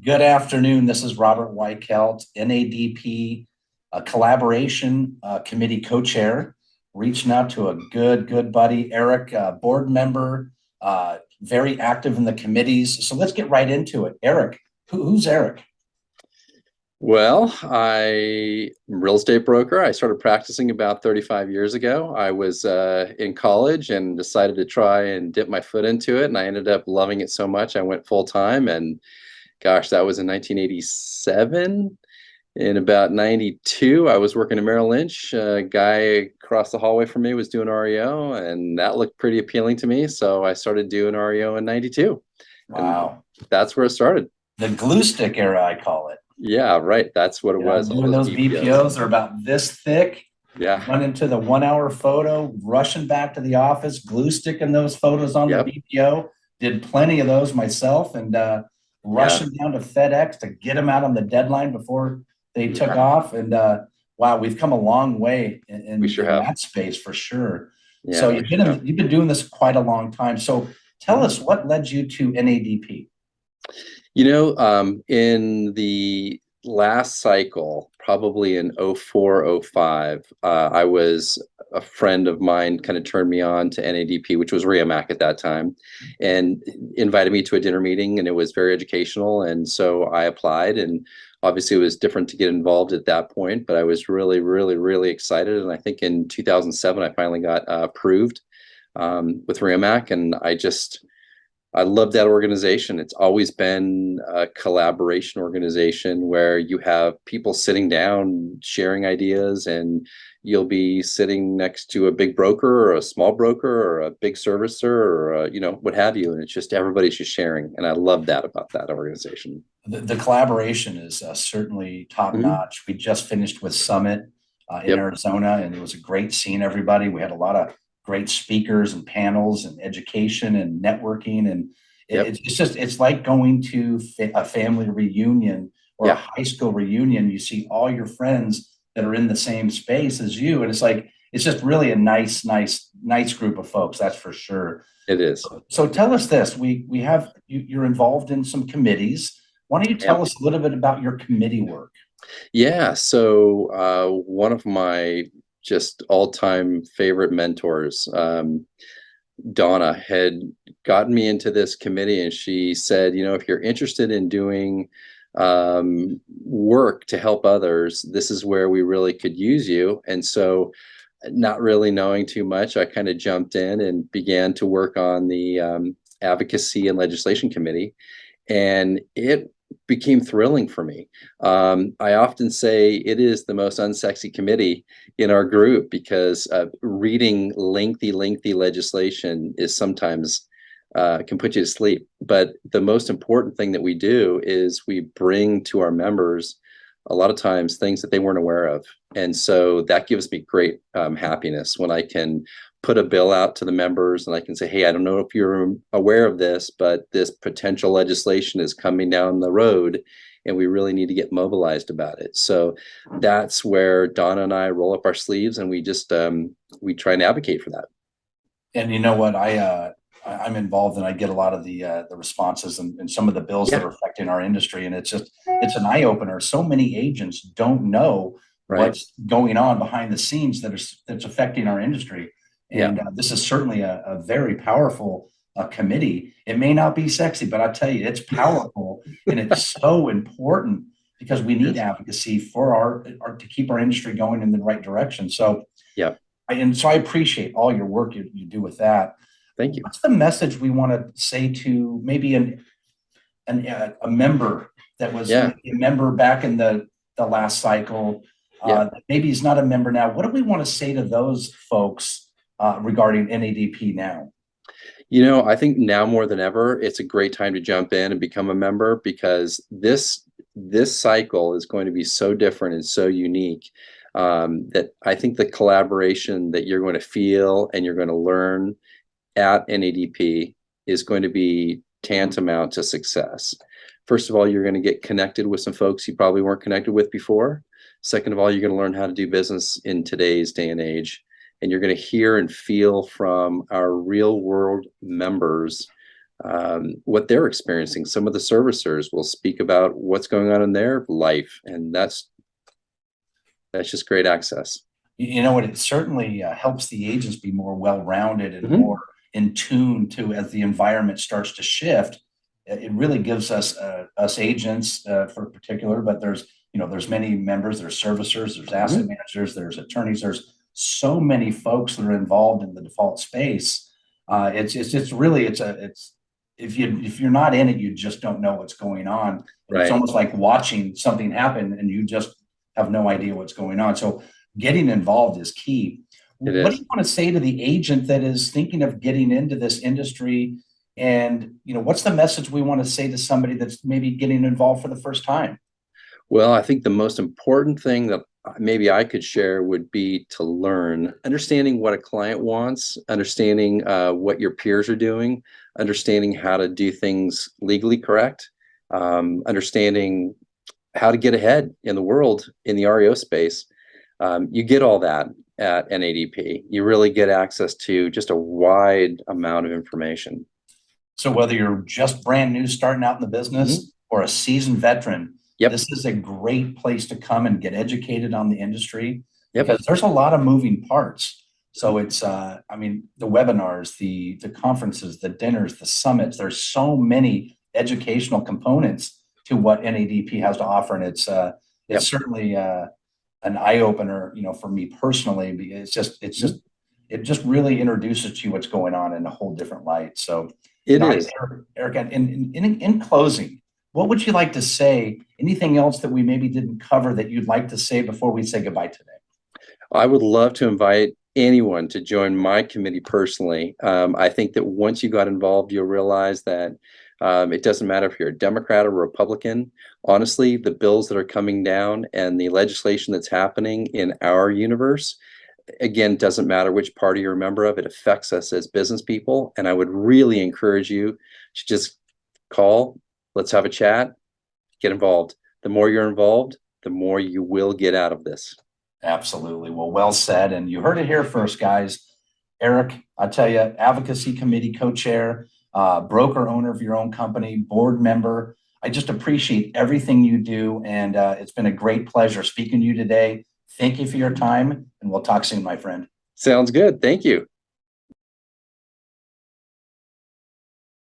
Good afternoon. This is Robert Weichelt, NADP Collaboration Committee Co-Chair, reaching out to a good buddy, Erik, board member, very active in the committees. So let's get right into it. Erik, who's Erik? Well, I'm a real estate broker. I started practicing about 35 years ago. I was in college and decided to try and dip my foot into it, and I ended up loving it so much I went full time. And gosh, that was in 1987. In about 92, I was working at Merrill Lynch. A guy across the hallway from me was doing REO, and that looked pretty appealing to me. So I started doing REO in 92, and Wow. that's where it started. The glue stick era, I call it. Yeah, right. That's what it was. All Doing those those BPOs. BPOs are about this thick, Yeah. running to the 1 hour photo, rushing back to the office, glue sticking those photos on the Yep. BPO. Did plenty of those myself and Yeah. rushing down to FedEx to get them out on the deadline before they took Yeah. off. And wow, we've come a long way We sure in have. that space for sure. So Yeah, we sure have. you've been doing this quite a long time. So tell Mhm. us what led you to NADP? In the last cycle, probably in 04, 05, I was a friend of mine kind of turned me on to NADP, which was RIAMAC at that time, and invited me to a dinner meeting, and it was very educational. And so I applied, and obviously it was different to get involved at that point, but I was really, really, really excited. And I think in 2007, I finally got approved with RIAMAC, and I love that organization. It's always been a collaboration organization where you have people sitting down, sharing ideas, and you'll be sitting next to a big broker or a small broker or a big servicer or what have you. And it's just everybody's just sharing. And I love that about that organization. The collaboration is certainly top Mhm. notch. We just finished with Summit in Yep. Arizona, and it was a great seeing everybody. We had a lot of great speakers and panels and education and networking, and Yep. it's like going to a family reunion or a Yeah. high school reunion. You see all your friends that are in the same space as you, and it's just really a nice group of folks. That's for sure. It is. So tell us this: we have you're involved in some committees. Why don't you tell Yep. us a little bit about your committee work? Yeah. So one of my just all-time favorite mentors, Donna, had gotten me into this committee, and she said, if you're interested in doing work to help others, this is where we really could use you. And so, not really knowing too much, I kind of jumped in and began to work on the Advocacy and Legislation Committee, and it became thrilling for me. I often say it is the most unsexy committee in our group because reading lengthy legislation is sometimes can put you to sleep. But the most important thing that we do is we bring to our members a lot of times things that they weren't aware of. And so that gives me great happiness when I can put a bill out to the members and I can say, hey, I don't know if you're aware of this, but this potential legislation is coming down the road and we really need to get mobilized about it. So that's where Donna and I roll up our sleeves and we try and advocate for that. And you know what? I'm involved, and I get a lot of the responses and some of the bills that Yeah, are affecting our industry, and it's an eye opener. So many agents don't know right. what's going on behind the scenes that's affecting our industry, Yeah, and this is certainly a very powerful committee. It may not be sexy, but I tell you, it's powerful, and it's so important because we it need is. advocacy for our to keep our industry going in the right direction. So Yeah, I appreciate all your work you do with that. thank you. What's the message we want to say to maybe a member that was Yeah, maybe a member back in the last cycle? yeah. Maybe he's not a member now. What do we want to say to those folks regarding NADP now? I think now more than ever, it's a great time to jump in and become a member because this cycle is going to be so different and so unique that I think the collaboration that you're going to feel and you're going to learn at NADP is going to be tantamount to success. First of all, you're going to get connected with some folks you probably weren't connected with before. Second of all, you're going to learn how to do business in today's day and age. And you're going to hear and feel from our real world members what they're experiencing. Some of the servicers will speak about what's going on in their life, and that's just great access. You know what? It certainly helps the agents be more well-rounded and Mhm. more in tune to as the environment starts to shift. It really gives us agents for particular, but there's many members, there's servicers, there's asset managers, there's attorneys, there's so many folks that are involved in the default space. It's really it's if you're not in it, you just don't know what's going on. And it's Right. almost like watching something happen and you just have no idea what's going on. So getting involved is key. It What do is. you want to say to the agent that is thinking of getting into this industry? And what's the message we want to say to somebody that's maybe getting involved for the first time? Well, I think the most important thing that maybe I could share would be to learn, understanding what a client wants, understanding what your peers are doing, understanding how to do things legally correct, understanding how to get ahead in the world in the REO space. You get all that at NADP. You really get access to just a wide amount of information. So whether you're just brand new starting out in the business or a seasoned veteran, Yep. this is a great place to come and get educated on the industry Yep. because there's a lot of moving parts. So it's, the webinars, the conferences, the dinners, the summits, there's so many educational components to what NADP has to offer. And it's Yep. certainly an eye opener, for me personally, because it just really introduces to what's going on in a whole different light. So It is. Eric, in closing, what would you like to say? Anything else that we maybe didn't cover that you'd like to say before we say goodbye today? I would love to invite anyone to join my committee personally. I think that once you got involved, you'll realize that it doesn't matter if you're a Democrat or Republican. Honestly, the bills that are coming down and the legislation that's happening in our universe, again, doesn't matter which party you're a member of, it affects us as business people. And I would really encourage you to just call, let's have a chat, get involved. The more you're involved, the more you will get out of this. Absolutely. Well said. And you heard it here first, guys. Erik, I tell you, advocacy committee co-chair, broker owner of your own company, board member. I just appreciate everything you do. And it's been a great pleasure speaking to you today. Thank you for your time, and we'll talk soon, my friend. Sounds good. Thank you.